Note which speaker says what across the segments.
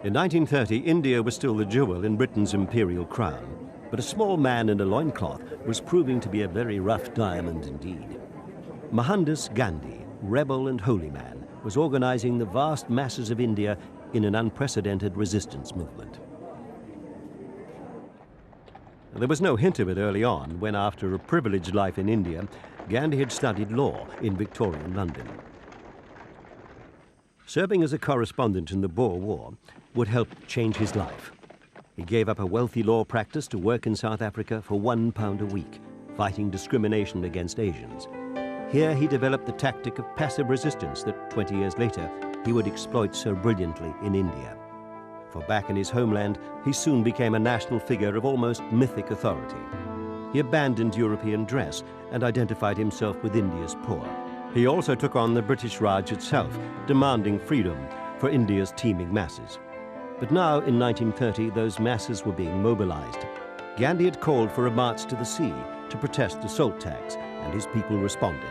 Speaker 1: In 1930, India was still the jewel in Britain's imperial crown, but a small man in a loincloth was proving to be a very rough diamond indeed. Mohandas Gandhi, rebel and holy man, was organizing the vast masses of India in an unprecedented resistance movement. There was no hint of it early on when, after a privileged life in India, Gandhi had studied law in Victorian London. Serving as a correspondent in the Boer War would help change his life. He gave up a wealthy law practice to work in South Africa for £1 a week, fighting discrimination against Asians. Here he developed the tactic of passive resistance that 20 years later he would exploit so brilliantly in India. For back in his homeland, he soon became a national figure of almost mythic authority. He abandoned European dress and identified himself with India's poor. He also took on the British Raj itself, demanding freedom for India's teeming masses. But now, in 1930, those masses were being mobilized. Gandhi had called for a march to the sea to protest the salt tax, and his people responded.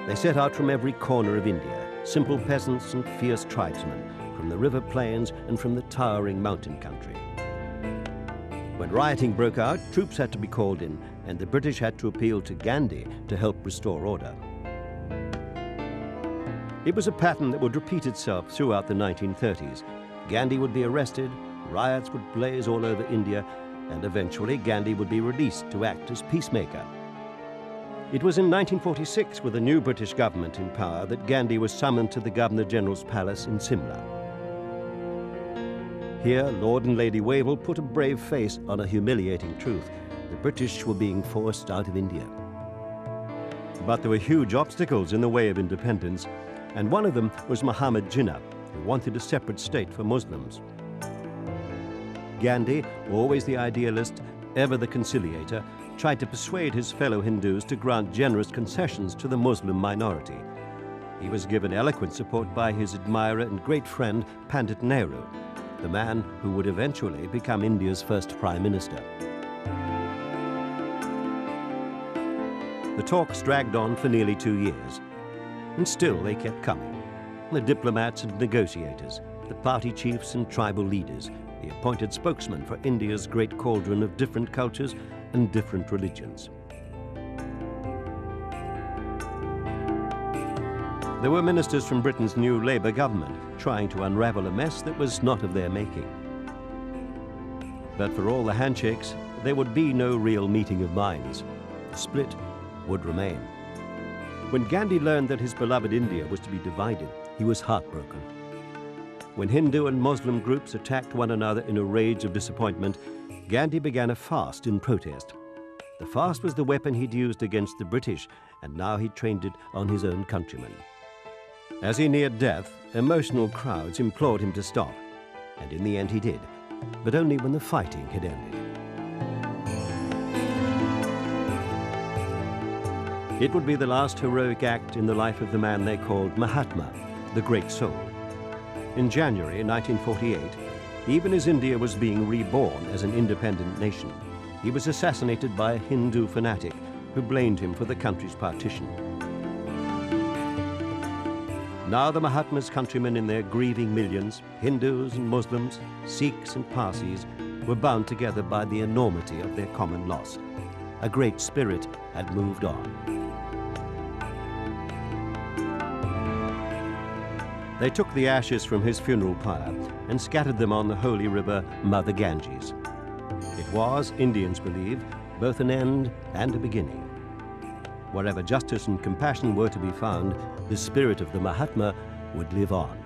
Speaker 1: They set out from every corner of India, simple peasants and fierce tribesmen, from the river plains and from the towering mountain country. When rioting broke out, troops had to be called in, and the British had to appeal to Gandhi to help restore order. It was a pattern that would repeat itself throughout the 1930s. Gandhi would be arrested, riots would blaze all over India, and eventually Gandhi would be released to act as peacemaker. It was in 1946, with a new British government in power, that Gandhi was summoned to the Governor-General's palace in Simla. Here, Lord and Lady Wavell put a brave face on a humiliating truth. The British were being forced out of India. But there were huge obstacles in the way of independence, and one of them was Muhammad Jinnah, who wanted a separate state for Muslims. Gandhi, always the idealist, ever the conciliator, tried to persuade his fellow Hindus to grant generous concessions to the Muslim minority. He was given eloquent support by his admirer and great friend Pandit Nehru, the man who would eventually become India's first Prime Minister. The talks dragged on for nearly 2 years, and still they kept coming. The diplomats and negotiators, the party chiefs and tribal leaders, the appointed spokesman for India's great cauldron of different cultures and different religions. There were ministers from Britain's new Labour government trying to unravel a mess that was not of their making. But for all the handshakes, there would be no real meeting of minds. The split would remain. When Gandhi learned that his beloved India was to be divided, he was heartbroken. When Hindu and Muslim groups attacked one another in a rage of disappointment, Gandhi began a fast in protest. The fast was the weapon he'd used against the British, and now he trained it on his own countrymen. As he neared death, emotional crowds implored him to stop, and in the end he did, but only when the fighting had ended. It would be the last heroic act in the life of the man they called Mahatma, the great soul. In January 1948, even as India was being reborn as an independent nation, he was assassinated by a Hindu fanatic who blamed him for the country's partition. Now the Mahatma's countrymen in their grieving millions, Hindus and Muslims, Sikhs and Parsis, were bound together by the enormity of their common loss. A great spirit had moved on. They took the ashes from his funeral pyre and scattered them on the holy river Mother Ganges. It was, Indians believe, both an end and a beginning. Wherever justice and compassion were to be found, the spirit of the Mahatma would live on.